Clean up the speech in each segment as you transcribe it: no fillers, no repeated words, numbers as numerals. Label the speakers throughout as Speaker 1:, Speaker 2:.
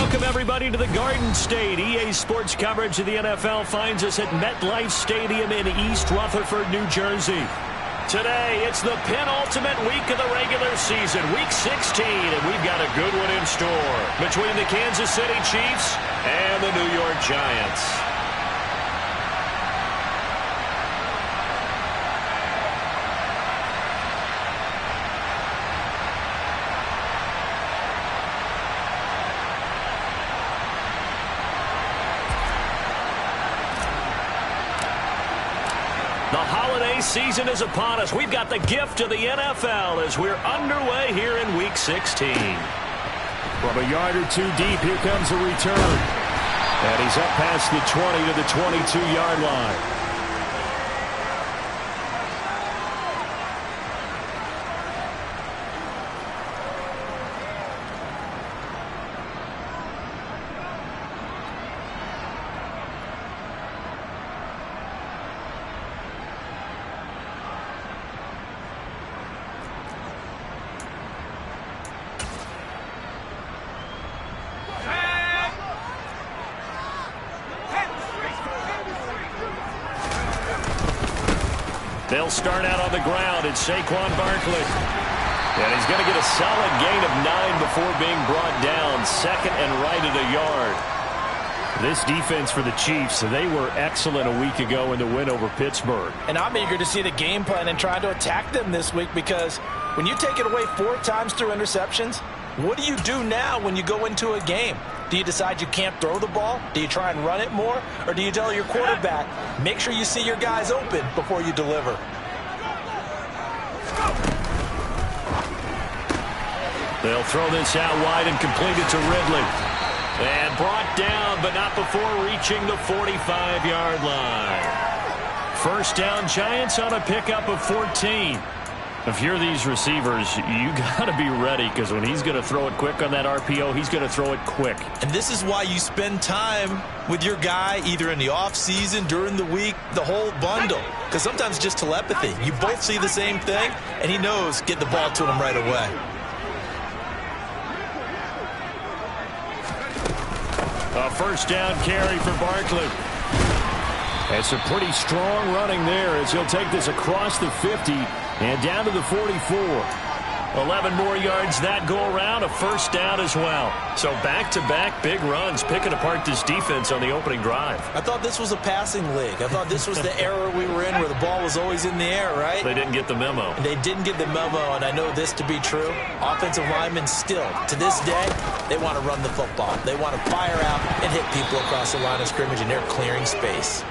Speaker 1: Welcome, everybody, to the Garden State. EA Sports coverage of the NFL finds us at MetLife Stadium in East Rutherford, New Jersey. Today, it's the penultimate week of the regular season, Week 16, and we've got a good one in store between the Kansas City Chiefs and the New York Giants. The holiday season is upon us. We've got the gift of the NFL as we're underway here in Week 16.
Speaker 2: From a yard or two deep, here comes a return. And he's up past the 20 to the 22-yard line.
Speaker 1: They'll start out on the ground. It's Saquon Barkley. And he's going to get a solid gain of 9 before being brought down. Second and right at a yard.
Speaker 2: This defense for the Chiefs, they were excellent a week ago in the win over Pittsburgh.
Speaker 3: And I'm eager to see the game plan and try to attack them this week, because when you take it away 4 times through interceptions, what do you do now when you go into a game? Do you decide you can't throw the ball? Do you try and run it more? Or do you tell your quarterback, make sure you see your guys open before you deliver?
Speaker 1: They'll throw this out wide and complete it to Ridley. And brought down, but not before reaching the 45-yard line. First down, Giants on a pickup of 14. If you're these receivers, you got to be ready, because when he's going to throw it quick on that RPO, he's going to throw it quick.
Speaker 4: And this is why you spend time with your guy either in the offseason, during the week, the whole bundle. Because sometimes it's just telepathy. You both see the same thing, and he knows get the ball to him right away.
Speaker 1: A first down carry for Barkley.
Speaker 2: It's a pretty strong running there as he'll take this across the 50 and down to the 44.
Speaker 1: 11 more yards that go around, a first down as well. So back-to-back big runs, picking apart this defense on the opening drive.
Speaker 4: I thought this was a passing league. I thought this was the era we were in where the ball was always in the air, right?
Speaker 1: They didn't get the memo.
Speaker 4: And they didn't get the memo, and I know this to be true. Offensive linemen still, to this day, they want to run the football. They want to fire out and hit people across the line of scrimmage, and they're clearing space.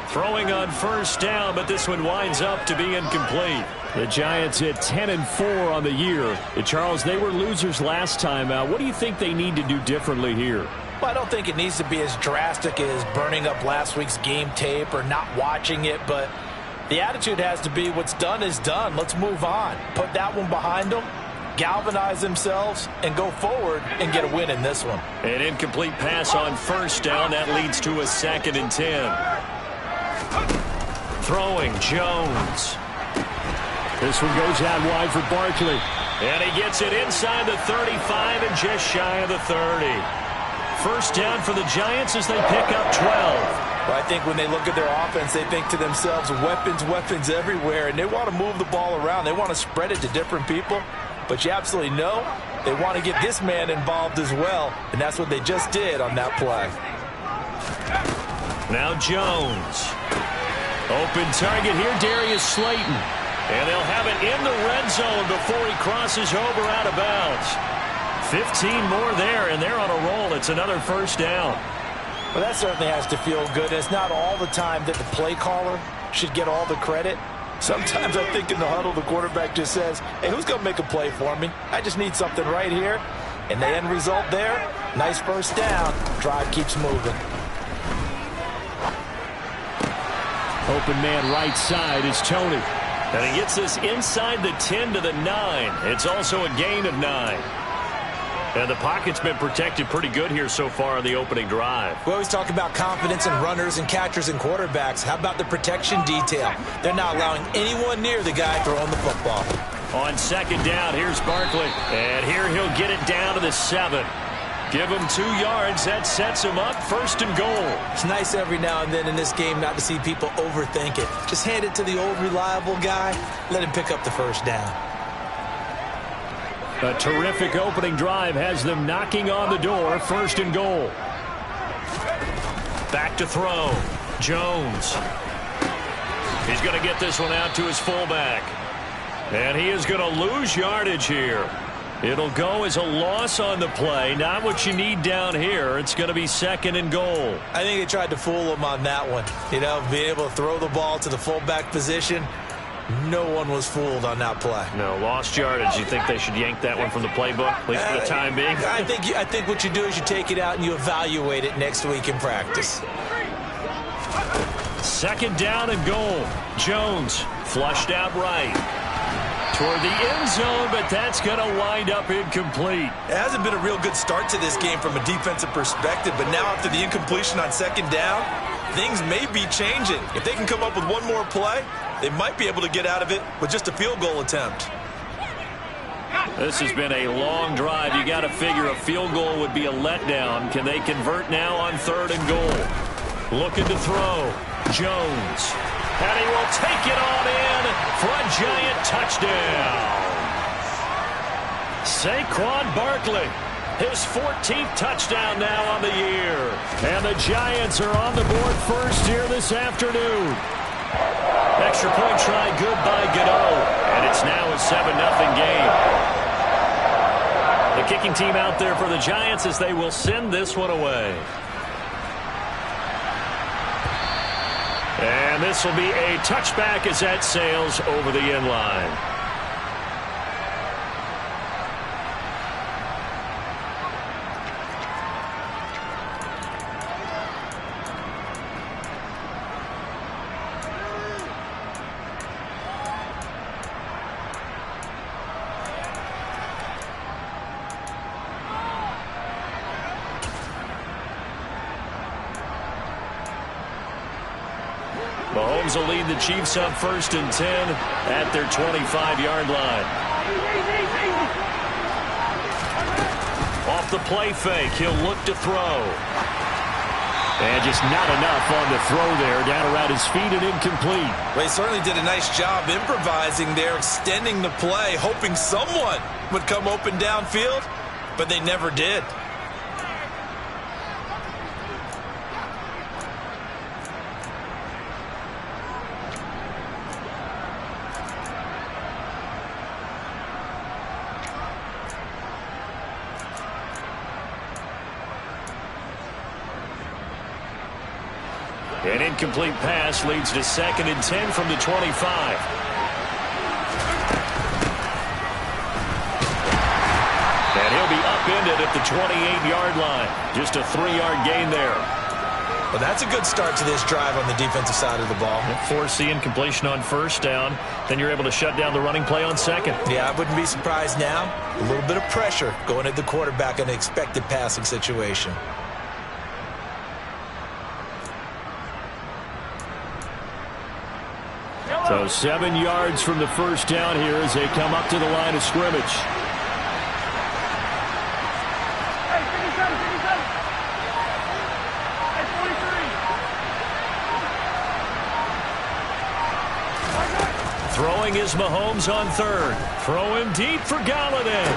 Speaker 1: Throwing on first down, but this one winds up to be incomplete.
Speaker 2: The Giants at 10-4 on the year. Charles, they were losers last time out. What do you think they need to do differently here?
Speaker 3: Well, I don't think it needs to be as drastic as burning up last week's game tape or not watching it, but the attitude has to be what's done is done. Let's move on. Put that one behind them, galvanize themselves, and go forward and get a win in this one.
Speaker 1: An incomplete pass on first down. That leads to a 2nd and 10. Throwing, Jones.
Speaker 2: This one goes out wide for Barkley.
Speaker 1: And he gets it inside the 35 and just shy of the 30. First down for the Giants as they pick up 12.
Speaker 3: Well, I think when they look at their offense, they think to themselves, weapons, weapons everywhere, and they want to move the ball around. They want to spread it to different people. But you absolutely know they want to get this man involved as well, and that's what they just did on that play.
Speaker 1: Now Jones. Open target here, Darius Slayton. And they'll have it in the red zone before he crosses over out of bounds. 15 more there, and they're on a roll. It's another first down.
Speaker 3: Well, that certainly has to feel good. It's not all the time that the play caller should get all the credit. Sometimes I think in the huddle, the quarterback just says, hey, who's going to make a play for me? I just need something right here. And the end result there, nice first down. Drive keeps moving.
Speaker 2: Open man right side is Tony.
Speaker 1: And he gets this inside the 10 to the 9. It's also a gain of 9. And the pocket's been protected pretty good here so far on the opening drive.
Speaker 4: We always talk about confidence in runners and catchers and quarterbacks. How about the protection detail? They're not allowing anyone near the guy throwing the football.
Speaker 1: On second down, here's Barkley. And here he'll get it down to the 7. Give him 2 yards. That sets him up 1st and goal.
Speaker 3: It's nice every now and then in this game not to see people overthink it. Just hand it to the old reliable guy. Let him pick up the 1st down.
Speaker 1: A terrific opening drive has them knocking on the door. 1st and goal. Back to throw. Jones. He's going to get this one out to his fullback. And he is going to lose yardage here. It'll go as a loss on the play. Not what you need down here. It's going to be 2nd and goal.
Speaker 3: I think they tried to fool him on that one. You know, being able to throw the ball to the fullback position. No one was fooled on that play.
Speaker 1: No, lost yardage. You think they should yank that one from the playbook, at least for the time being?
Speaker 3: I think what you do is you take it out and you evaluate it next week in practice.
Speaker 1: 2nd down and goal. Jones flushed out right. Toward the end zone, but that's going to wind up incomplete.
Speaker 4: It hasn't been a real good start to this game from a defensive perspective, but now after the incompletion on 2nd down, things may be changing. If they can come up with one more play, they might be able to get out of it with just a field goal attempt.
Speaker 1: This has been a long drive. You got to figure a field goal would be a letdown. Can they convert now on 3rd and goal? Looking to throw. Jones. And he will take it on in for a giant touchdown. Saquon Barkley, his 14th touchdown now on the year. And the Giants are on the board first here this afternoon. Extra point try good by Gano. And it's now a 7-0 game. The kicking team out there for the Giants as they will send this one away. And this will be a touchback as that sails over the end line. Mahomes will lead the Chiefs up 1st and 10 at their 25-yard line. Off the play fake, he'll look to throw. And just not enough on the throw there, down around his feet and incomplete.
Speaker 4: Well, he certainly did a nice job improvising there, extending the play, hoping someone would come open downfield, but they never did.
Speaker 1: An incomplete pass leads to 2nd and 10 from the 25. And he'll be upended at the 28-yard line. Just a 3-yard gain there.
Speaker 3: Well, that's a good start to this drive on the defensive side of the ball.
Speaker 1: Force the incompletion on 1st down. Then you're able to shut down the running play on 2nd.
Speaker 3: Yeah, I wouldn't be surprised now. A little bit of pressure going at the quarterback in an expected passing situation.
Speaker 1: So 7 yards from the 1st down here as they come up to the line of scrimmage. Throwing is Mahomes on 3rd. Throw him deep for Galladay.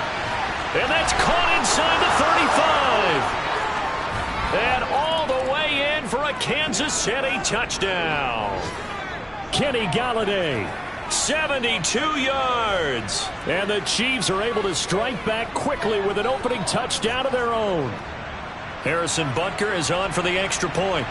Speaker 1: And that's caught inside the 35. And all the way in for a Kansas City touchdown. Kenny Galladay, 72 yards. And the Chiefs are able to strike back quickly with an opening touchdown of their own. Harrison Butker is on for the extra point.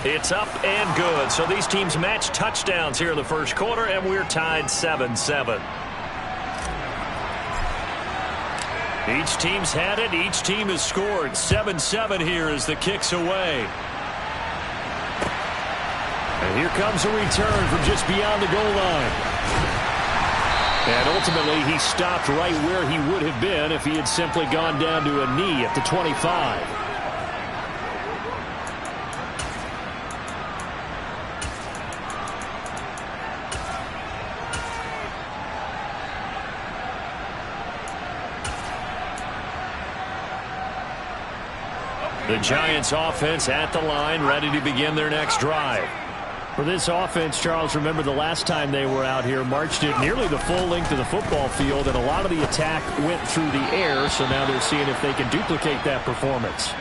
Speaker 1: It's up and good. So these teams match touchdowns here in the 1st quarter, and we're tied 7-7. Each team's had it. Each team has scored. 7-7 here as the kick's away. And here comes a return from just beyond the goal line. And ultimately, he stopped right where he would have been if he had simply gone down to a knee at the 25. The Giants offense at the line, ready to begin their next drive.
Speaker 2: For this offense, Charles, remember the last time they were out here, marched it nearly the full length of the football field, and a lot of the attack went through the air, so now they're seeing if they can duplicate that performance.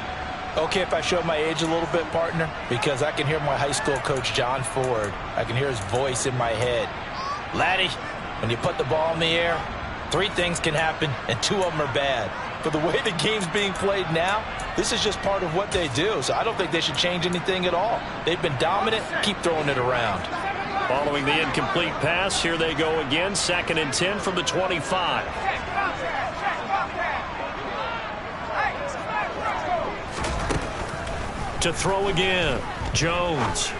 Speaker 3: Okay, if I show my age a little bit, partner, because I can hear my high school coach, John Ford. I can hear his voice in my head. Laddie, when you put the ball in the air, 3 things can happen, and 2 of them are bad. But the way the game's being played now, this is just part of what they do. So I don't think they should change anything at all. They've been dominant. Keep throwing it around.
Speaker 1: Following the incomplete pass, here they go again. 2nd and 10 from the 25. To throw again, Jones.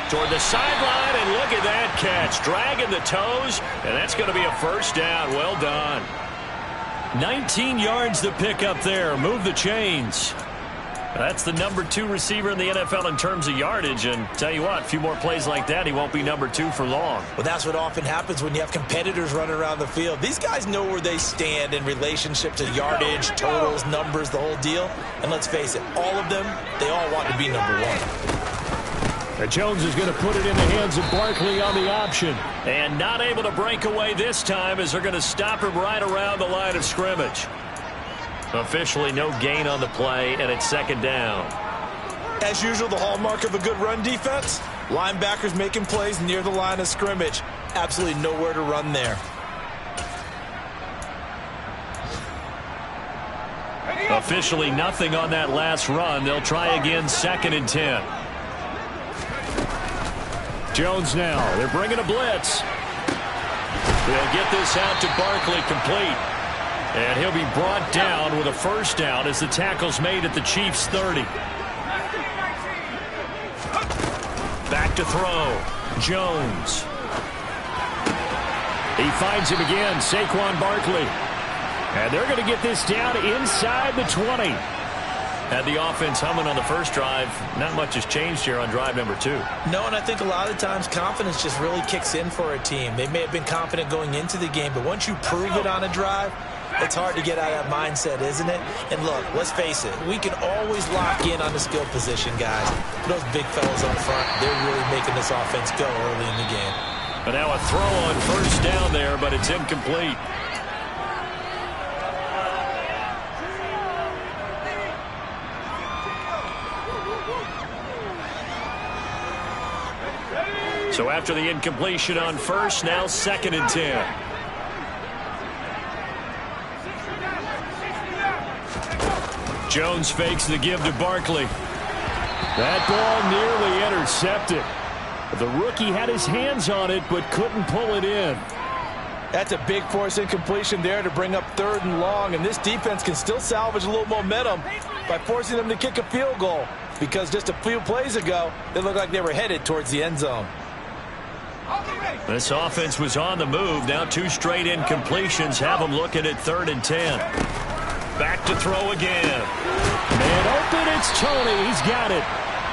Speaker 1: Toward the sideline, and look at that catch. Dragging the toes, and that's going to be a first down. Well done. 19 yards to pick up there. Move the chains. That's the number 2 receiver in the NFL in terms of yardage. And tell you what, a few more plays like that, he won't be number 2 for long.
Speaker 3: Well, that's what often happens when you have competitors running around the field. These guys know where they stand in relationship to yardage, totals, numbers, the whole deal. And let's face it, all of them, they all want to be number 1.
Speaker 2: And Jones is going to put it in the hands of Barkley on the option.
Speaker 1: And not able to break away this time as they're going to stop him right around the line of scrimmage. Officially no gain on the play, and it's 2nd down.
Speaker 3: As usual, the hallmark of a good run defense, linebackers making plays near the line of scrimmage. Absolutely nowhere to run there.
Speaker 1: Officially nothing on that last run. They'll try again, 2nd and 10.
Speaker 2: Jones now. They're bringing a blitz.
Speaker 1: They'll get this out to Barkley, complete. And he'll be brought down with a first down as the tackle's made at the Chiefs' 30. Back to throw. Jones.
Speaker 2: He finds him again, Saquon Barkley. And they're going to get this down inside the 20.
Speaker 1: Had the offense humming on the first drive. Not much has changed here on drive number 2.
Speaker 3: No, and I think a lot of the times confidence just really kicks in for a team. They may have been confident going into the game, but once you prove it on a drive, it's hard to get out of that mindset, isn't it? And look, let's face it, we can always lock in on the skill position, guys. Those big fellas up front, they're really making this offense go early in the game.
Speaker 1: But now a throw on first down there, but it's incomplete. So after the incompletion on first, now 2nd and 10. Jones fakes the give to Barkley.
Speaker 2: That ball nearly intercepted. The rookie had his hands on it but couldn't pull it in.
Speaker 3: That's a big force incompletion there to bring up 3rd and long, and this defense can still salvage a little momentum by forcing them to kick a field goal, because just a few plays ago, they looked like they were headed towards the end zone.
Speaker 1: This offense was on the move. Now 2 straight incompletions have them looking at 3rd and 10. Back to throw again.
Speaker 2: And open, it's Tony. He's got it.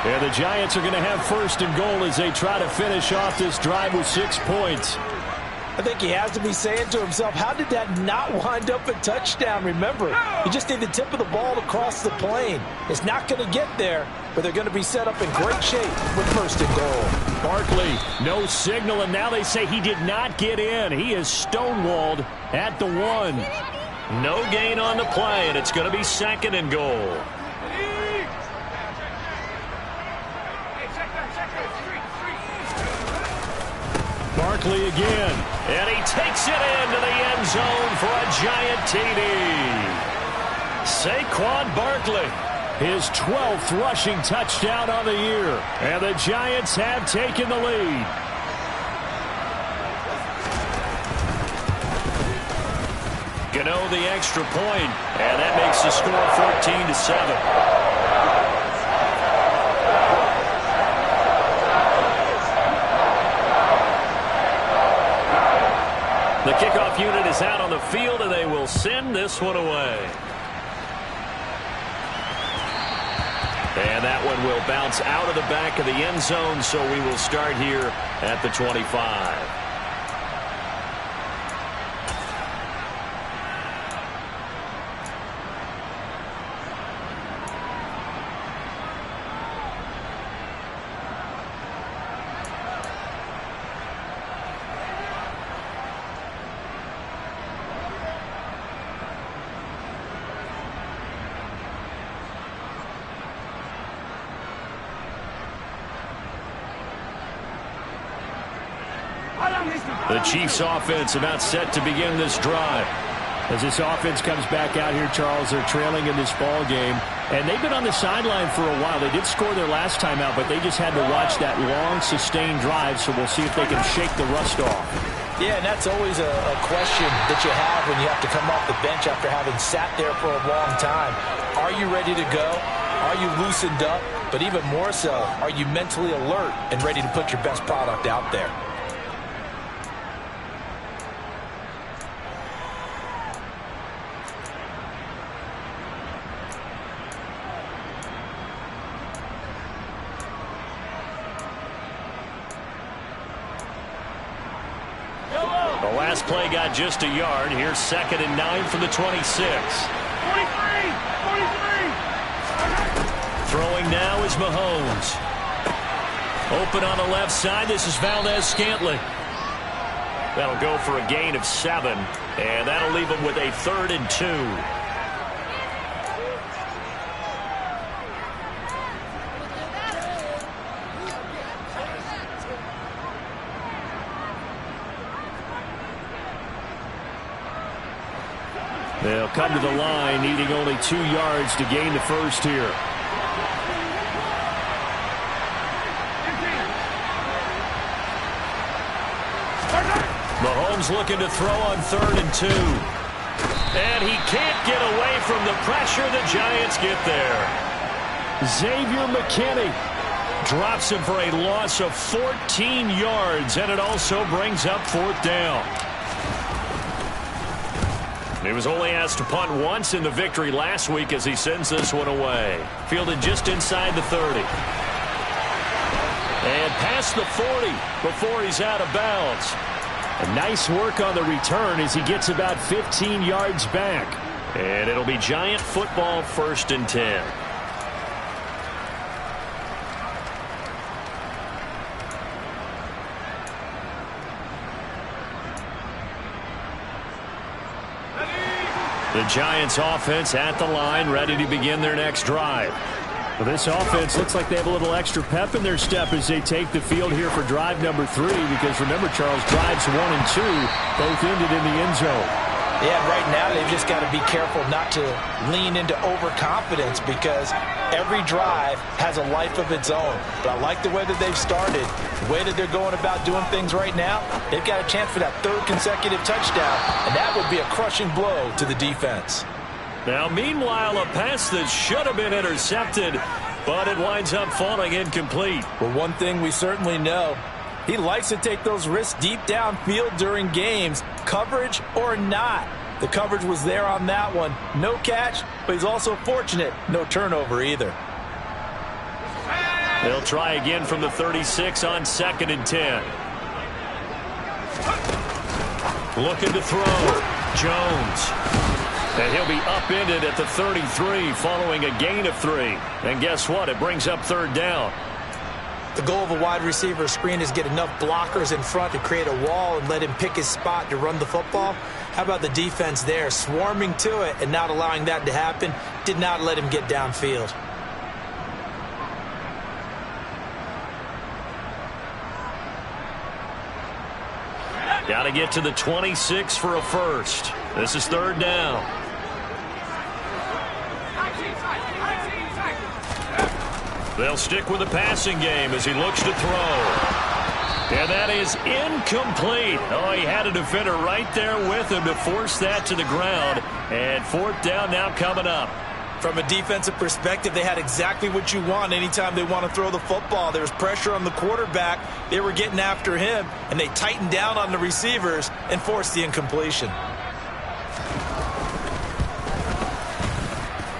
Speaker 2: And the Giants are going to have 1st and goal as they try to finish off this drive with 6 points.
Speaker 3: I think he has to be saying to himself, how did that not wind up a touchdown? Remember, you just need the tip of the ball to cross the plane. It's not going to get there, but they're going to be set up in great shape with 1st and goal.
Speaker 2: Barkley, no signal, and now they say he did not get in. He is stonewalled at the 1.
Speaker 1: No gain on the play, and it's going to be 2nd and goal.
Speaker 2: Barkley again.
Speaker 1: And he takes it into the end zone for a giant TD. Saquon Barkley.
Speaker 2: His 12th rushing touchdown on the year. And the Giants have taken the lead.
Speaker 1: Gano the extra point, and that makes the score 14-7. The kickoff unit is out on the field, and they will send this one away. And that one will bounce out of the back of the end zone, so we will start here at the 25. The Chiefs offense about set to begin this drive.
Speaker 2: As this offense comes back out here, Charles, they're trailing in this ball game. And they've been on the sideline for a while. They did score their last time out, but they just had to watch that long, sustained drive. So we'll see if they can shake the rust off.
Speaker 3: Yeah, and that's always a question that you have when you have to come off the bench after having sat there for a long time. Are you ready to go? Are you loosened up? But even more so, are you mentally alert and ready to put your best product out there?
Speaker 1: The last play got just a yard. Here's 2nd and 9 from the 26. 43! Throwing now is Mahomes. Open on the left side. This is Valdez-Scantling. That'll go for a gain of 7. And that'll leave him with a 3rd and 2. They'll come to the line, needing only 2 yards to gain the first here. Mahomes looking to throw on 3rd and 2. And he can't get away from the pressure. The Giants get there. Xavier McKinney drops him for a loss of 14 yards, and it also brings up 4th down. He was only asked to punt once in the victory last week as he sends this one away. Fielded just inside the 30. And past the 40 before he's out of bounds. A nice work on the return as he gets about 15 yards back. And it'll be Giant football, 1st and 10. The Giants offense at the line, ready to begin their next drive.
Speaker 2: Well, this offense looks like they have a little extra pep in their step as they take the field here for drive number 3, because remember, Charles, drives 1 and 2 both ended in the end zone.
Speaker 3: Yeah, right now they've just got to be careful not to lean into overconfidence, because every drive has a life of its own. But I like the way that they've started, the way that they're going about doing things right now. They've got a chance for that 3rd consecutive touchdown, and that would be a crushing blow to the defense.
Speaker 1: Now, meanwhile, a pass that should have been intercepted, but it winds up falling incomplete.
Speaker 3: Well, one thing we certainly know, he likes to take those risks deep downfield during games, coverage or not. The coverage was there on that one. No catch, but he's also fortunate. No turnover either.
Speaker 1: They'll try again from the 36 on 2nd and 10. Looking to throw. Jones. And he'll be upended at the 33 following a gain of 3. And guess what? It brings up 3rd down.
Speaker 5: The goal of a wide receiver screen is get enough blockers in front to create a wall and let him pick his spot to run the football. How about the defense there, swarming to it and not allowing that to happen? Did not let him get downfield.
Speaker 1: Got to get to the 26 for a first. This is 3rd down. They'll stick with the passing game as he looks to throw. And that is incomplete. Oh, he had a defender right there with him to force that to the ground. And 4th down now coming up.
Speaker 3: From a defensive perspective, they had exactly what you want anytime they want to throw the football. There was pressure on the quarterback. They were getting after him, and they tightened down on the receivers and forced the incompletion.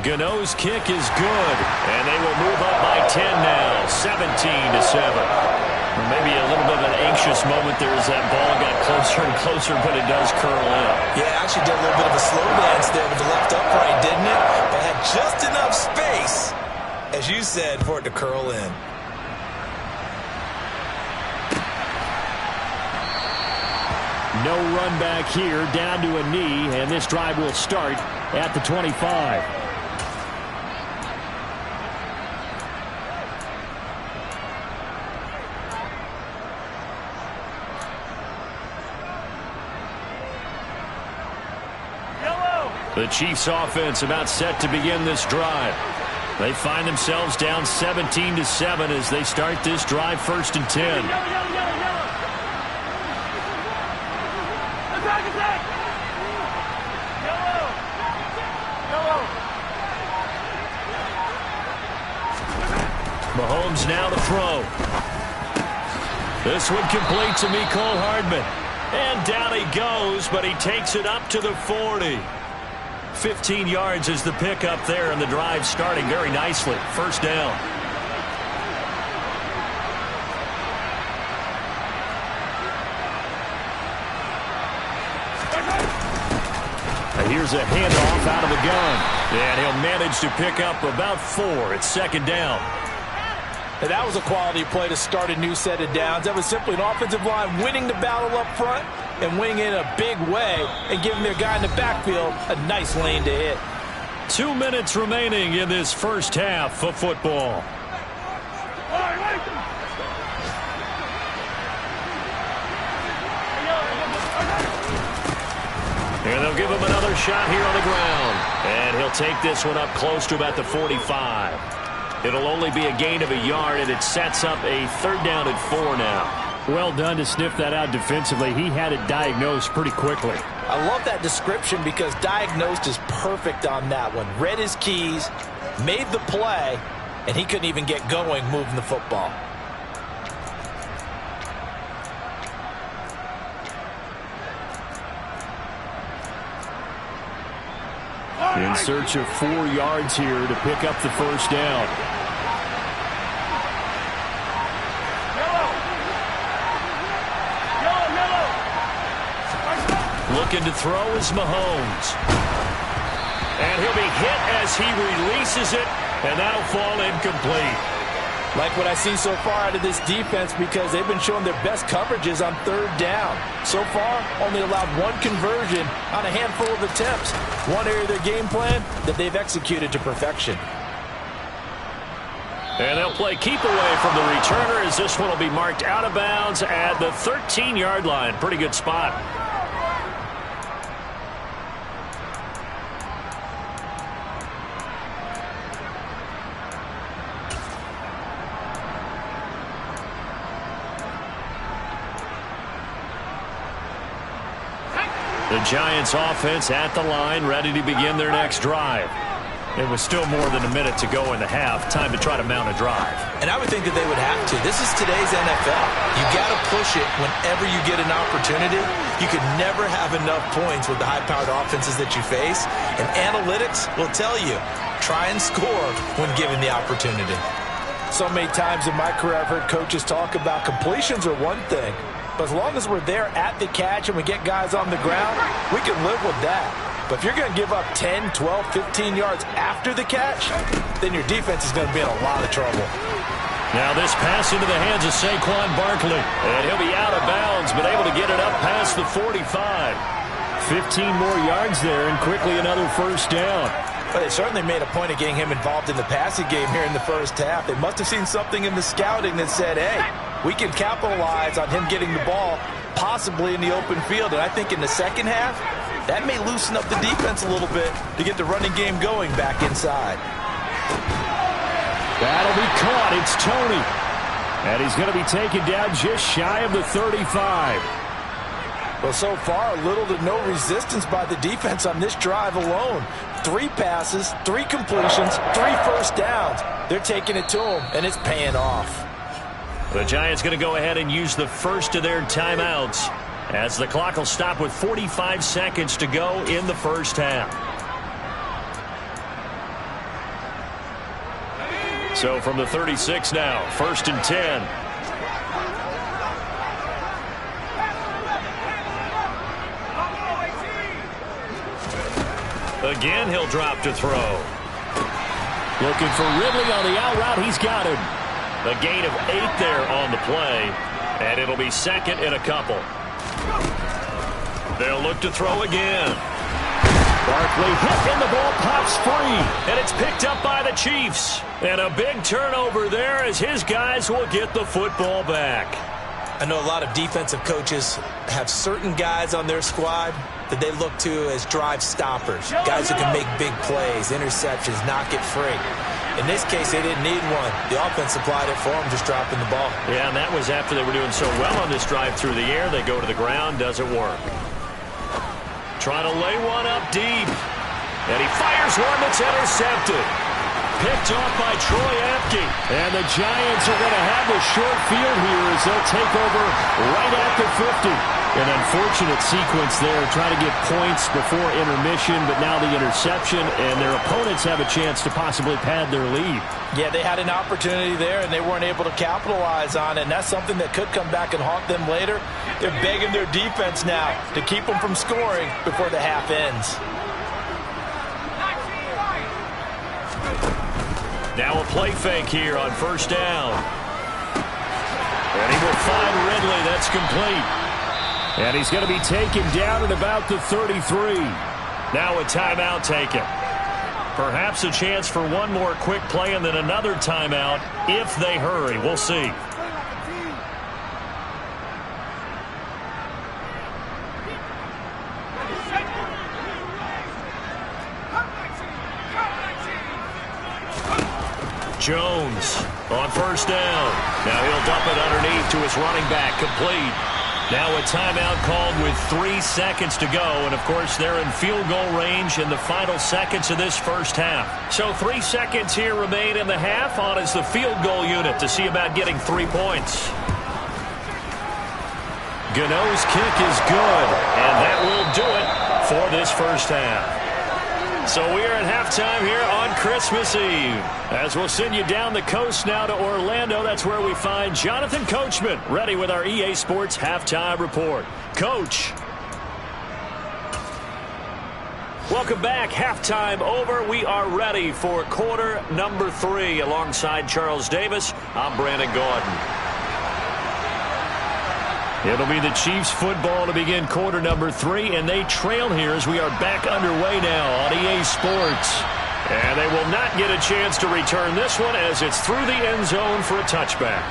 Speaker 1: Gano's kick is good, and they will move up by 10 now, 17-7. Maybe a little bit of an anxious moment there as that ball got closer and closer, but it does curl in.
Speaker 3: Yeah, actually did a little bit of a slow dance there with the left upright, didn't it? But had just enough space, as you said, for it to curl in.
Speaker 2: No run back here, down to a knee, and this drive will start at the 25.
Speaker 1: The Chiefs offense about set to begin this drive. They find themselves down 17-7 as they start this drive, 1st and 10. Mahomes now to throw. This one complete to Mecole Hardman. And down he goes, but he takes it up to the 40. 15 yards is the pickup there, and the drive starting very nicely. 1st down. And here's a handoff out of the gun. And he'll manage to pick up about 4. It's 2nd down.
Speaker 3: And that was a quality play to start a new set of downs. That was simply an offensive line winning the battle up front and winning it in a big way and giving their guy in the backfield a nice lane to hit.
Speaker 1: 2 minutes remaining in this first half of football. And they'll give him another shot here on the ground. And he'll take this one up close to about the 45. It'll only be a gain of a yard, and it sets up a 3rd down and 4 now.
Speaker 2: Well done to sniff that out defensively. He had it diagnosed pretty quickly.
Speaker 3: I love that description because diagnosed is perfect on that one. Read his keys, made the play, and he couldn't even get going moving the football.
Speaker 2: In search of 4 yards here to pick up the 1st down.
Speaker 1: Looking to throw is Mahomes. And he'll be hit as he releases it, and that'll fall incomplete.
Speaker 3: Like what I see so far out of this defense because they've been showing their best coverages on 3rd down. So far, only allowed 1 conversion on a handful of attempts. One area of their game plan that they've executed to perfection.
Speaker 1: And they'll play keep away from the returner as this one will be marked out of bounds at the 13-yard line. Pretty good spot. The Giants offense at the line, ready to begin their next drive. It was still more than a minute to go in the half. Time to try to mount a drive.
Speaker 3: And I would think that they would have to. This is today's NFL. You got to push it whenever you get an opportunity. You could never have enough points with the high-powered offenses that you face. And analytics will tell you, try and score when given the opportunity. So many times in my career, I've heard coaches talk about completions are one thing. But as long as we're there at the catch and we get guys on the ground, we can live with that. But if you're going to give up 10, 12, 15 yards after the catch, then your defense is going to be in a lot of trouble.
Speaker 1: Now this pass into the hands of Saquon Barkley. And he'll be out of bounds, but able to get it up past the 45.
Speaker 2: 15 more yards there and quickly another 1st down.
Speaker 3: But they certainly made a point of getting him involved in the passing game here in the first half. They must have seen something in the scouting that said, hey, we can capitalize on him getting the ball possibly in the open field. And I think in the second half, that may loosen up the defense a little bit to get the running game going back inside.
Speaker 2: That'll be caught. It's Tony. And he's going to be taken down just shy of the 35.
Speaker 3: Well, so far, little to no resistance by the defense on this drive alone. 3 passes, 3 completions, 3 first downs. They're taking it to him, and it's paying off.
Speaker 1: The Giants going to go ahead and use the first of their timeouts as the clock will stop with 45 seconds to go in the first half. So from the 36 now, 1st and 10. Again, he'll drop to throw.
Speaker 2: Looking for Ridley on the out route. He's got him.
Speaker 1: A gain of 8 there on the play, and it'll be 2nd and a couple. They'll look to throw again.
Speaker 2: Barkley hit and the ball pops free.
Speaker 1: And it's picked up by the Chiefs. And a big turnover there as his guys will get the football back.
Speaker 3: I know a lot of defensive coaches have certain guys on their squad
Speaker 5: that they look to as drive stoppers, guys who can make big plays, interceptions, knock it free. In this case, they didn't need one. The offense supplied it for them, just dropping the ball.
Speaker 1: Yeah, and that was after they were doing so well on this drive through the air. They go to the ground, doesn't work. Trying to lay one up deep. And he fires one that's intercepted. Picked off by Troy Apke.
Speaker 2: And the Giants are going to have the short field here as they'll take over right at the 50. An unfortunate sequence there, trying to get points before intermission, but now the interception, and their opponents have a chance to possibly pad their lead.
Speaker 3: Yeah, they had an opportunity there, and they weren't able to capitalize on it, and that's something that could come back and haunt them later. They're begging their defense now to keep them from scoring before the half ends.
Speaker 1: Now a play fake here on first down. And he will find Ridley. That's complete.
Speaker 2: And he's going to be taken down at about the 33.
Speaker 1: Now a timeout taken. Perhaps a chance for one more quick play and then another timeout if they hurry. We'll see. Jones on first down. Now he'll dump it underneath to his running back. Complete. Now a timeout called with 3 seconds to go. And, of course, they're in field goal range in the final seconds of this first half. So 3 seconds here remain in the half. On is the field goal unit to see about getting 3 points. Gano's kick is good. And that will do it for this first half. So we are at halftime here on Christmas Eve. As we'll send you down the coast now to Orlando. That's where we find Jonathan Coachman ready with our EA Sports Halftime Report. Coach. Welcome back. Halftime over. We are ready for quarter number 3. Alongside Charles Davis, I'm Brandon Gordon. It'll be the Chiefs football to begin quarter number 3, and they trail here as we are back underway now on EA Sports. And they will not get a chance to return this one as it's through the end zone for a touchback.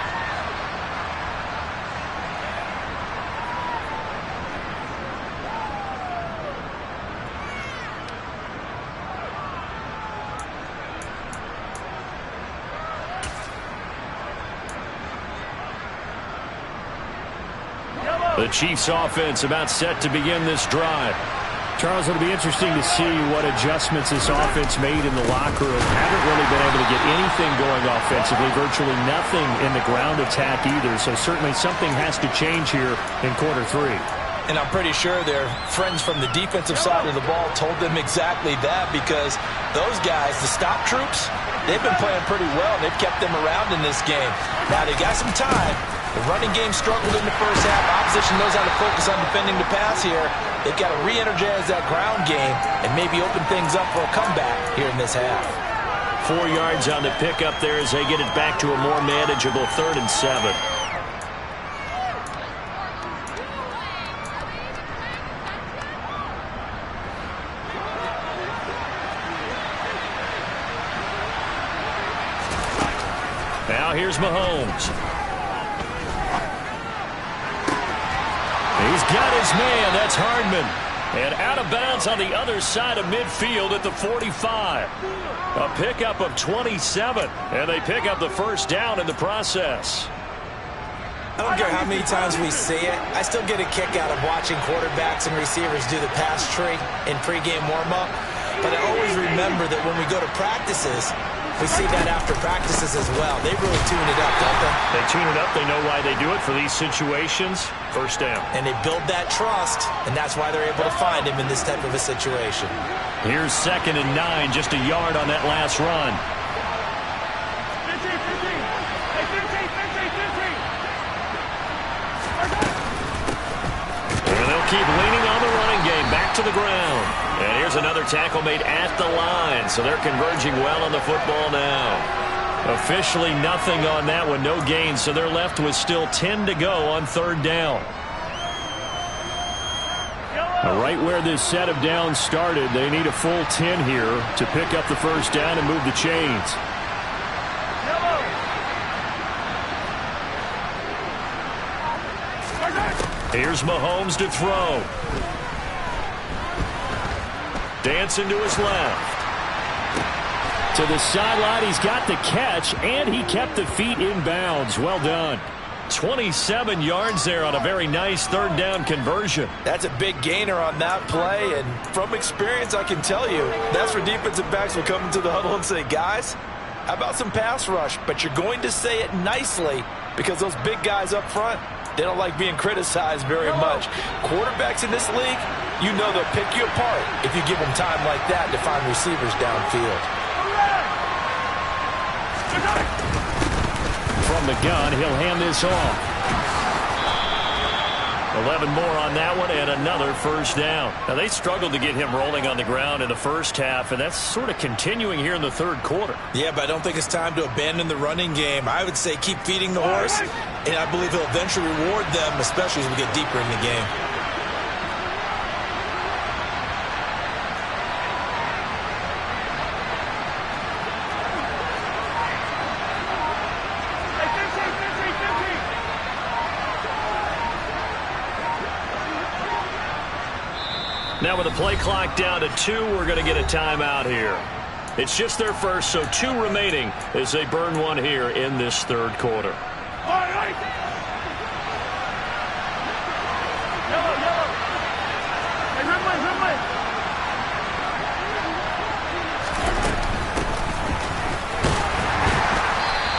Speaker 1: The Chiefs offense about set to begin this drive.
Speaker 2: Charles, it'll be interesting to see what adjustments this offense made in the locker room. Haven't really been able to get anything going offensively, virtually nothing in the ground attack either. So certainly something has to change here in quarter 3.
Speaker 3: And I'm pretty sure their friends from the defensive side of the ball told them exactly that, because those guys, the stop troops, they've been playing pretty well. They've kept them around in this game. Now they got some time. The running game struggled in the first half. Opposition knows how to focus on defending the pass here. They've got to re-energize that ground game and maybe open things up for a comeback here in this half.
Speaker 1: 4 yards on the pickup there as they get it back to a more manageable 3rd and 7. Now here's Mahomes. He's got his man. That's Hardman. And out of bounds on the other side of midfield at the 45. A pickup of 27. And they pick up the first down in the process.
Speaker 5: I don't care how many times we see it. I still get a kick out of watching quarterbacks and receivers do the pass tree in pregame warm-up. But I always remember that when we go to practices, we see that after practices as well. They really tune it up, don't they?
Speaker 1: They tune it up. They know why they do it for these situations. First down.
Speaker 5: And they build that trust, and that's why they're able to find him in this type of a situation.
Speaker 1: Here's 2nd and 9, just a yard on that last run. And they'll keep leaning on the running game. Back to the ground. And here's another tackle made at the line. So they're converging well on the football now. Officially nothing on that one. No gain. So they're left with still 10 to go on 3rd down.
Speaker 2: Right where this set of downs started, they need a full 10 here to pick up the first down and move the chains. Here's Mahomes to throw.
Speaker 1: Dancing to his left.
Speaker 2: To the sideline, he's got the catch, and he kept the feet in bounds. Well done.
Speaker 1: 27 yards there on a very nice third down conversion.
Speaker 3: That's a big gainer on that play, and from experience, I can tell you, that's where defensive backs will come into the huddle and say, guys, how about some pass rush? But you're going to say it nicely because those big guys up front, they don't like being criticized very much. Quarterbacks in this league, you know they'll pick you apart if you give them time like that to find receivers downfield.
Speaker 2: From the gun, he'll hand this off.
Speaker 1: 11 more on that one and another first down. Now, they struggled to get him rolling on the ground in the first half, and that's sort of continuing here in the third quarter.
Speaker 4: Yeah, but I don't think it's time to abandon the running game. I would say keep feeding the horse, and I believe he'll eventually reward them, especially as we get deeper in the game.
Speaker 1: Now with the play clock down to 2, we're going to get a timeout here. It's just their first, so 2 remaining as they burn one here in this third quarter.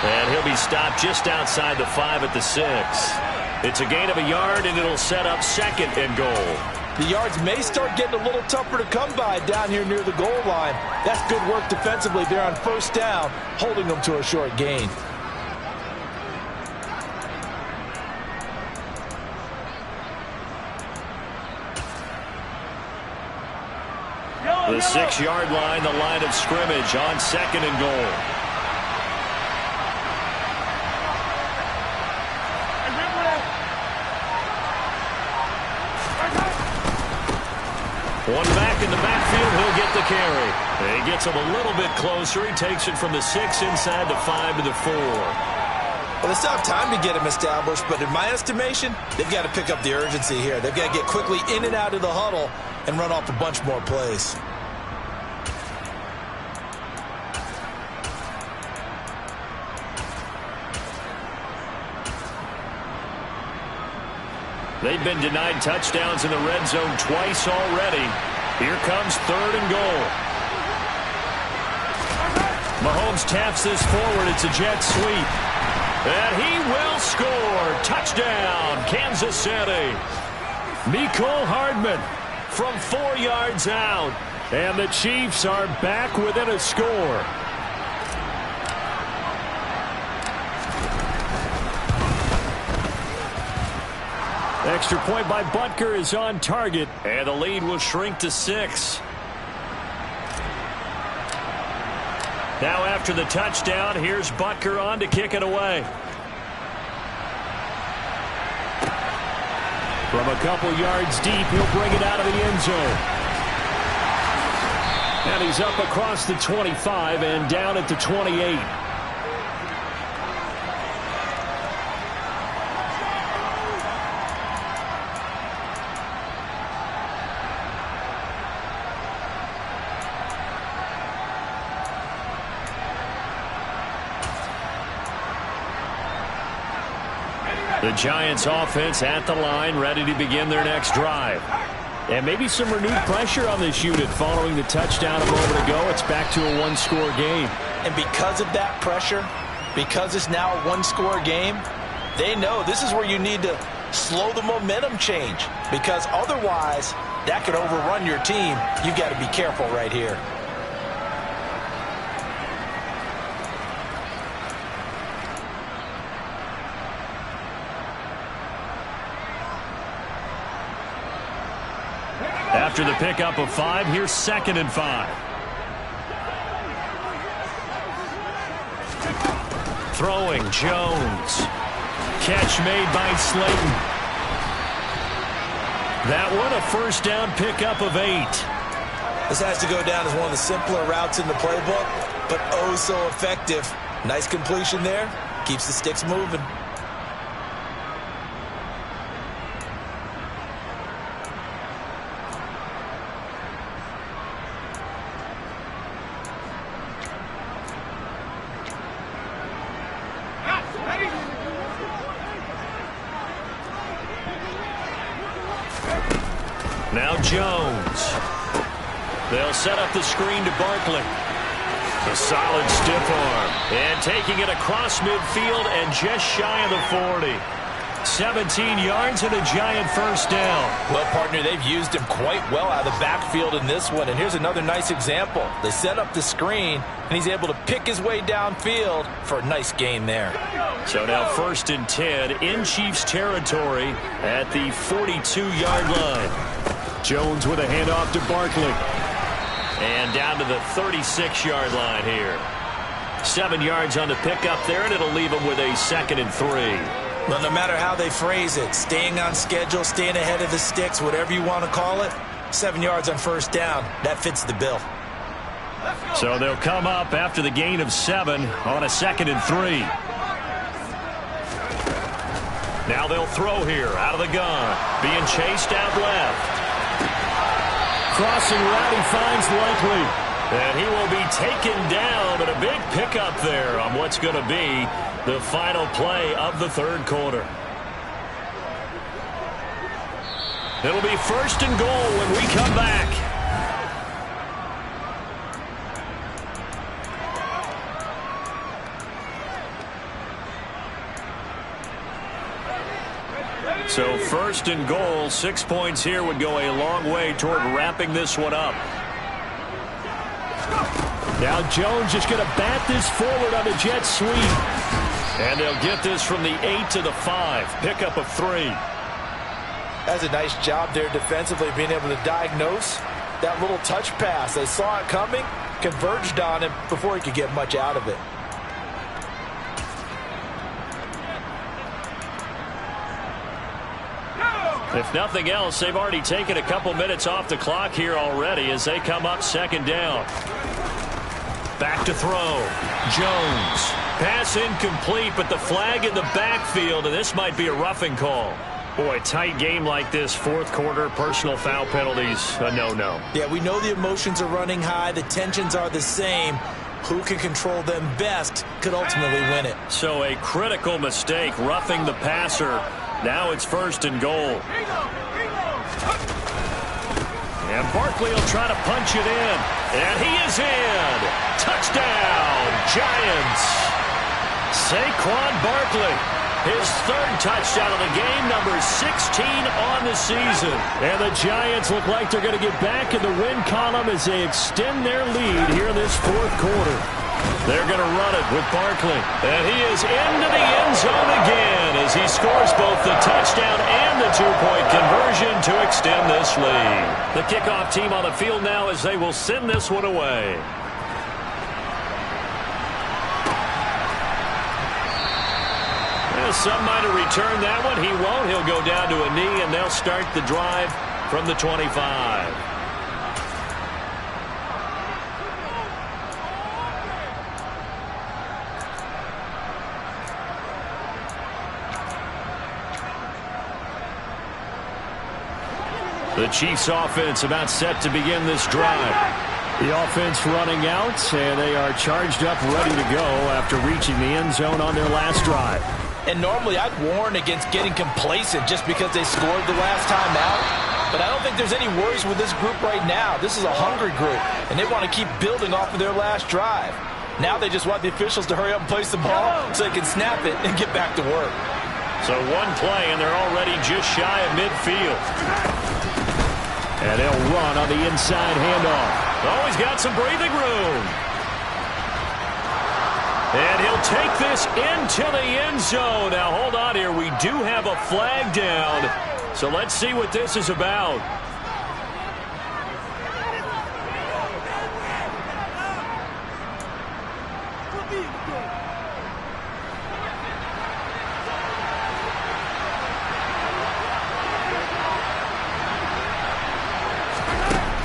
Speaker 1: And he'll be stopped just outside the 5 at the 6. It's a gain of a yard, and it'll set up second and goal.
Speaker 3: The yards may start getting a little tougher to come by down here near the goal line. That's good work defensively there on first down, holding them to a short gain.
Speaker 1: The 6-yard line, the line of scrimmage on second and goal. One back in the backfield, he'll get the carry. He gets him a little bit closer. He takes it from the 6 inside the 5 to the 4.
Speaker 4: Well, they still have time to get him established, but in my estimation, they've got to pick up the urgency here. They've got to get quickly in and out of the huddle and run off a bunch more plays.
Speaker 1: They've been denied touchdowns in the red zone twice already. Here comes third and goal. Mahomes taps this forward. It's a jet sweep. And he will score. Touchdown, Kansas City.
Speaker 2: Mecole Hardman
Speaker 1: From 4 yards out.
Speaker 2: And the Chiefs are back within a score. Extra point by Butker is on target.
Speaker 1: And the lead will shrink to 6. Now after the touchdown, here's Butker on to kick it away.
Speaker 2: From a couple yards deep, he'll bring it out of the end zone. And he's up across the 25 and down at the 28.
Speaker 1: The Giants offense at the line, ready to begin their next drive.
Speaker 2: And maybe some renewed pressure on this unit following the touchdown a moment ago. It's back to a one-score game.
Speaker 3: And because of that pressure, because it's now a one-score game, they know this is where you need to slow the momentum change. Because otherwise, that could overrun your team. You've got to be careful right here.
Speaker 1: After the pickup of 5, here's 2nd and 5. Throwing, Jones. Catch made by Slayton. That one, a first down pickup of 8.
Speaker 4: This has to go down as one of the simpler routes in the playbook, but oh so effective. Nice completion there. Keeps the sticks moving.
Speaker 1: Now Jones. They'll set up the screen to Barkley. A solid stiff arm. And taking it across midfield and just shy of the 40. 17 yards and a giant first down.
Speaker 3: Well, partner, they've used him quite well out of the backfield in this one. And here's another nice example. They set up the screen, and he's able to pick his way downfield for a nice gain there.
Speaker 1: So now 1st and 10 in Chiefs territory at the 42-yard line.
Speaker 2: Jones with a handoff to Barkley.
Speaker 1: And down to the 36-yard line here. 7 yards on the pickup there, and it'll leave him with a 2nd and 3.
Speaker 5: Well, no matter how they phrase it, staying on schedule, staying ahead of the sticks, whatever you want to call it, 7 yards on first down, that fits the bill.
Speaker 1: So they'll come up after the gain of 7 on a 2nd and 3. Now they'll throw here out of the gun, being chased out left.
Speaker 2: Crossing route, he finds Likely.
Speaker 1: And he will be taken down, but a big pickup there on what's going to be the final play of the 3rd quarter. It'll be 1st and goal when we come back. So 1st and goal, 6 points here would go a long way toward wrapping this one up.
Speaker 2: Now Jones just going to bat this forward on the jet sweep.
Speaker 1: And they'll get this from the 8 to the 5. Pickup of 3.
Speaker 3: That's a nice job there defensively, being able to diagnose that little touch pass. They saw it coming, converged on him before he could get much out of it.
Speaker 1: If nothing else, they've already taken a couple minutes off the clock here already as they come up 2nd down. Back to throw. Jones. Pass incomplete, but the flag in the backfield, and this might be a roughing call. Boy, tight game like this, 4th quarter, personal foul penalties, a no-no.
Speaker 5: Yeah, we know the emotions are running high. The tensions are the same. Who can control them best could ultimately win it.
Speaker 1: So a critical mistake, roughing the passer. Now it's 1st and goal. And Barkley will try to punch it in. And he is in. Touchdown, Giants. Saquon Barkley. His 3rd touchdown of the game, number 16 on the season.
Speaker 2: And the Giants look like they're going to get back in the win column as they extend their lead here in this 4th quarter.
Speaker 1: They're going to run it with Barkley. And he is into the end zone again as he scores both the touchdown and the 2-point conversion to extend this lead. The kickoff team on the field now as they will send this one away. Well, some might have returned that one. He won't. He'll go down to a knee, and they'll start the drive from the 25. The Chiefs offense about set to begin this drive.
Speaker 2: The offense running out, and they are charged up, ready to go after reaching the end zone on their last drive.
Speaker 3: And normally I'd warn against getting complacent just because they scored the last time out. But I don't think there's any worries with this group right now. This is a hungry group, and they want to keep building off of their last drive. Now they just want the officials to hurry up and place the ball so they can snap it and get back to work.
Speaker 1: So one play, and they're already just shy of midfield.
Speaker 2: And they'll run on the inside handoff.
Speaker 1: Oh, he's got some breathing room. And he'll take this into the end zone. Now, hold on here. We do have a flag down. So let's see what this is about.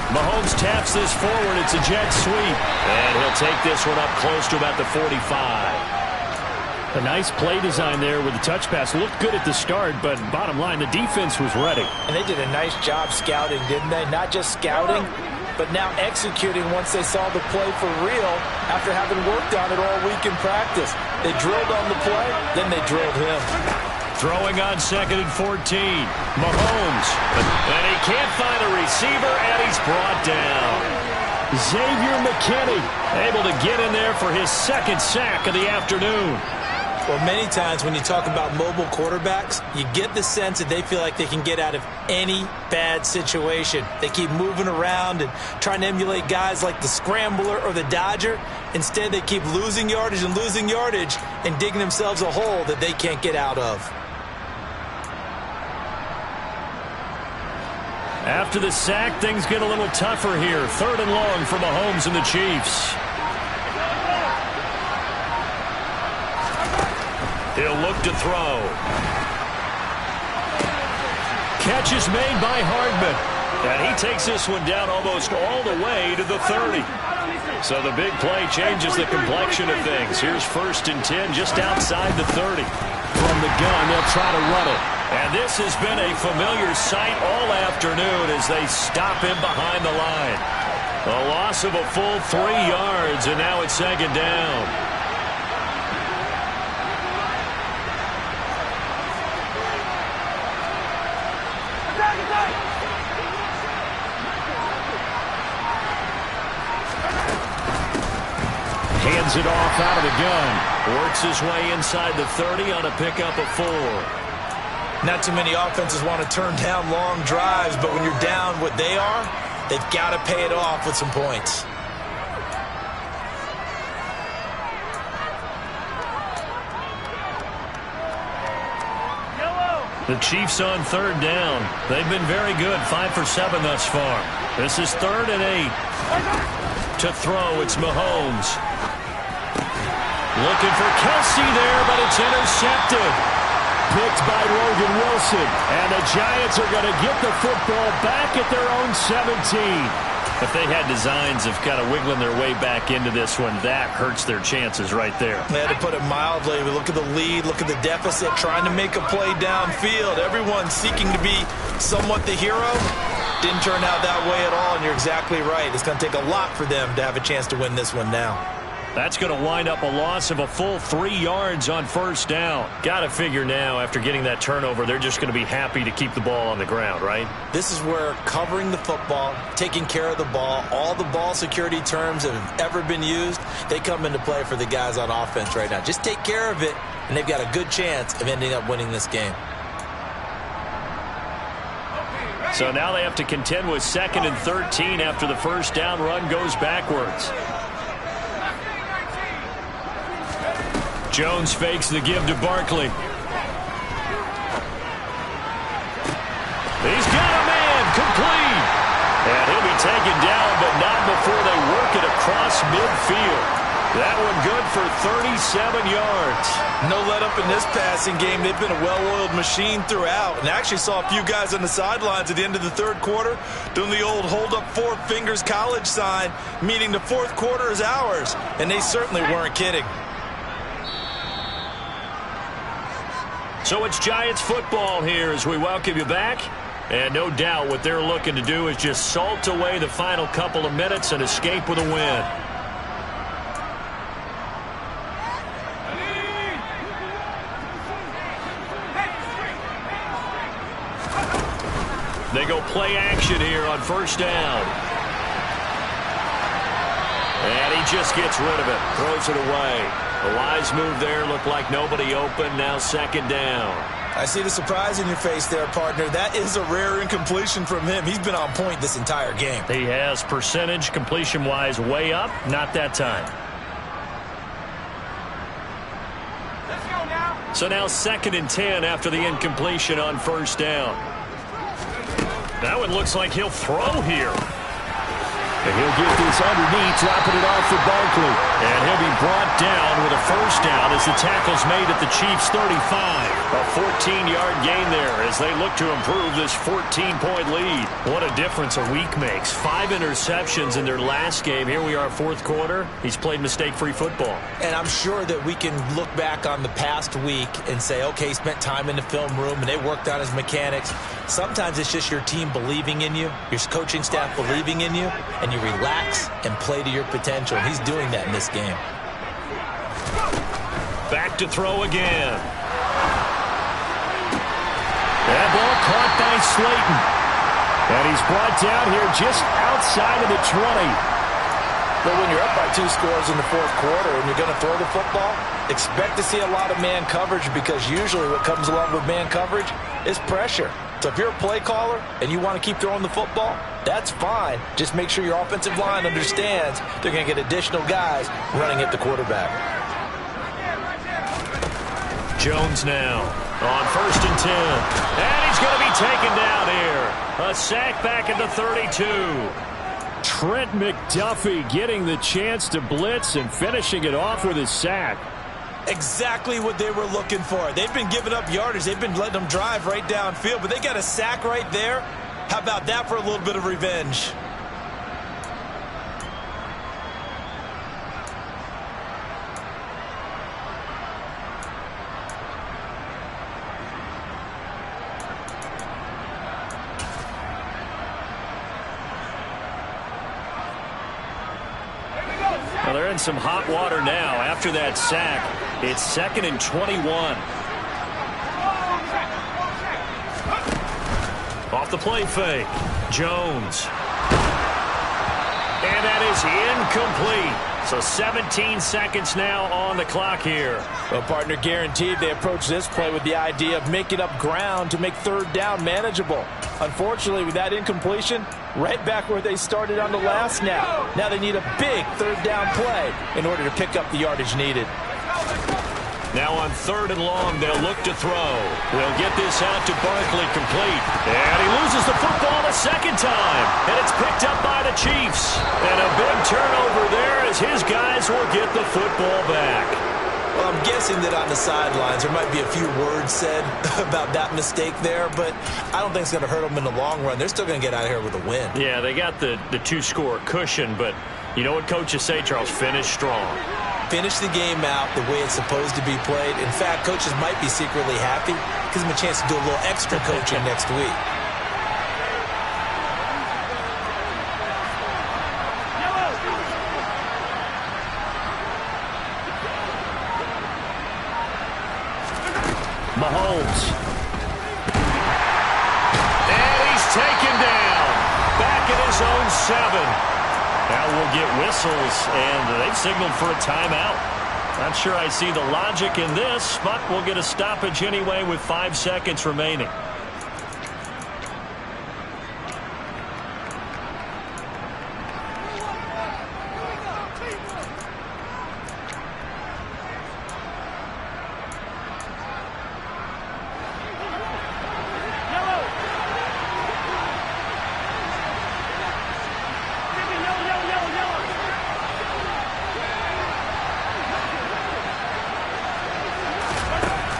Speaker 1: Mahomes taps this forward. It's a jet sweep. And he'll take this one up close to about the 45.
Speaker 2: A nice play design there with the touch pass. Looked good at the start, but bottom line, the defense was ready.
Speaker 3: And they did a nice job scouting, didn't they? Not just scouting, but now executing once they saw the play for real after having worked on it all week in practice. They drilled on the play, then they drilled him.
Speaker 1: Throwing on 2nd and 14. Mahomes. And he can't find a receiver, and he's brought down.
Speaker 2: Xavier McKinney able to get in there for his 2nd sack of the afternoon.
Speaker 5: Well, many times when you talk about mobile quarterbacks, you get the sense that they feel like they can get out of any bad situation. They keep moving around and trying to emulate guys like the Scrambler or the Dodger. Instead, they keep losing yardage and digging themselves a hole that they can't get out of.
Speaker 2: After the sack, things get a little tougher here. 3rd and long for Mahomes and the Chiefs.
Speaker 1: He'll look to throw.
Speaker 2: Catch is made by Hardman.
Speaker 1: And he takes this one down almost all the way to the 30. So the big play changes the complexion of things. Here's 1st and 10 just outside the 30.
Speaker 2: From the gun, they'll try to run it.
Speaker 1: And this has been a familiar sight all afternoon as they stop him behind the line. A loss of a full 3 yards, and now it's 2nd down.
Speaker 2: Hands it off out of the gun.
Speaker 1: Works his way inside the 30 on a pickup of 4.
Speaker 3: Not too many offenses want to turn down long drives, but when you're down what they are, they've got to pay it off with some points.
Speaker 1: The Chiefs on 3rd down. They've been very good, 5 for 7 thus far. This is 3rd and 8. To throw, it's Mahomes. Looking for Kelsey there, but it's intercepted.
Speaker 2: Picked by Logan Wilson. And the Giants are going to get the football back at their own 17.
Speaker 1: If they had designs of kind of wiggling their way back into this one, that hurts their chances right there.
Speaker 3: They had to put it mildly. We look at the lead, look at the deficit, trying to make a play downfield. Everyone seeking to be somewhat the hero. Didn't turn out that way at all, and you're exactly right. It's going to take a lot for them to have a chance to win this one now.
Speaker 1: That's going to wind up a loss of a full 3 yards on 1st down. Got to figure now, after getting that turnover, they're just going to be happy to keep the ball on the ground, right?
Speaker 3: This is where covering the football, taking care of the ball, all the ball security terms that have ever been used, they come into play for the guys on offense right now. Just take care of it, and they've got a good chance of ending up winning this game.
Speaker 1: So now they have to contend with 2nd and 13 after the 1st down run goes backwards. Jones fakes the give to Barkley. He's got a man, complete. And he'll be taken down, but not before they work it across midfield. That one good for 37 yards.
Speaker 3: No let up in this passing game. They've been a well-oiled machine throughout. And I actually saw a few guys on the sidelines at the end of the 3rd quarter doing the old hold up 4 fingers college sign, meaning the 4th quarter is ours. And they certainly weren't kidding.
Speaker 1: So it's Giants football here as we welcome you back. And no doubt what they're looking to do is just salt away the final couple of minutes and escape with a win. They go play action here on 1st down. And he just gets rid of it, throws it away. A wise move there, looked like nobody open, now 2nd down.
Speaker 3: I see the surprise in your face there, partner. That is a rare incompletion from him. He's been on point this entire game.
Speaker 1: He has percentage, completion-wise, way up, not that time.
Speaker 6: Let's go now.
Speaker 1: So now 2nd and 10 after the incompletion on 1st down. That one looks like he'll throw here.
Speaker 2: And he'll get this underneath, dropping it off for Barkley.
Speaker 1: And he'll be brought down with a 1st down as the tackle's made at the Chiefs' 35. A 14-yard gain there as they look to improve this 14-point lead. What a difference a week makes. 5 interceptions in their last game. Here we are, 4th quarter. He's played mistake-free football.
Speaker 3: And I'm sure that we can look back on the past week and say, okay, he spent time in the film room and they worked on his mechanics. Sometimes it's just your team believing in you, your coaching staff believing in you, and you relax and play to your potential. He's doing that in this game.
Speaker 1: Back to throw again.
Speaker 2: That ball caught by Slayton. And he's brought down here just outside of the 20.
Speaker 3: But when you're up by 2 scores in the fourth quarter and you're going to throw the football, expect to see a lot of man coverage, because usually what comes along with man coverage is pressure. So if you're a play caller and you want to keep throwing the football, that's fine. Just make sure your offensive line understands they're going to get additional guys running at the quarterback.
Speaker 1: Jones now on 1st and 10. And he's going to be taken down here. A sack back at the 32.
Speaker 2: Trent McDuffie getting the chance to blitz and finishing it off with his sack.
Speaker 4: Exactly what they were looking for. They've been giving up yardage. They've been letting them drive right downfield, but they got a sack right there. How about that for a little bit of revenge?
Speaker 2: Well, they're in some hot water now after that sack. It's 2nd and 21.
Speaker 1: Off the play fake. Jones. And that is incomplete. So 17 seconds now on the clock here.
Speaker 3: Well, partner, guaranteed they approach this play with the idea of making up ground to make 3rd down manageable. Unfortunately, with that incompletion, right back where they started on the last snap. Now they need a big 3rd down play in order to pick up the yardage needed.
Speaker 1: Now on 3rd and long, they'll look to throw. They'll get this out to Barkley, complete. And he loses the football a 2nd time. And it's picked up by the Chiefs. And a big turnover there as his guys will get the football back.
Speaker 4: Well, I'm guessing that on the sidelines there might be a few words said about that mistake there, but I don't think it's going to hurt them in the long run. They're still going to get out of here with a win.
Speaker 1: Yeah, they got the 2-score cushion, but you know what coaches say, Charles? Finish strong.
Speaker 4: Finish the game out the way it's supposed to be played. In fact, coaches might be secretly happy. Gives them a chance to do a little extra coaching next week.
Speaker 1: Mahomes. And he's taken down. Back at his own 7. Now we'll get whistles, and they've signaled for a timeout. Not sure I see the logic in this, but we'll get a stoppage anyway with 5 seconds remaining.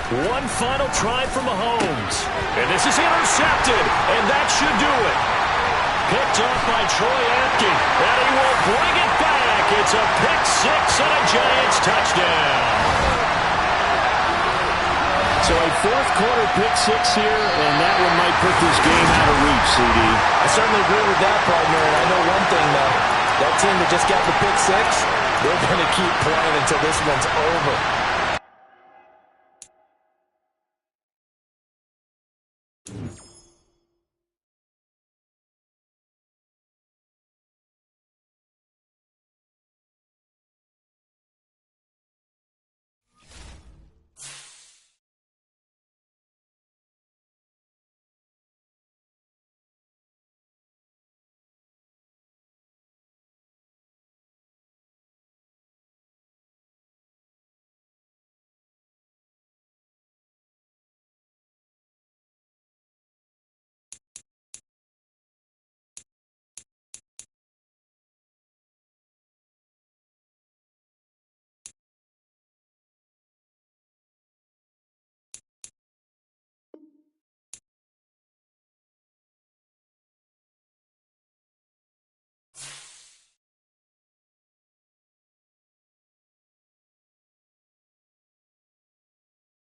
Speaker 1: One final try for Mahomes. And this is intercepted, and that should do it. Picked off by Troy Apke, and he will bring it back. It's a pick 6 and a Giants touchdown.
Speaker 2: So a 4th quarter pick 6 here, and that one might put this game out of reach, CD.
Speaker 3: I certainly agree with that, partner, and I know one thing, though. That team that just got the pick 6, they're going to keep playing until this one's over.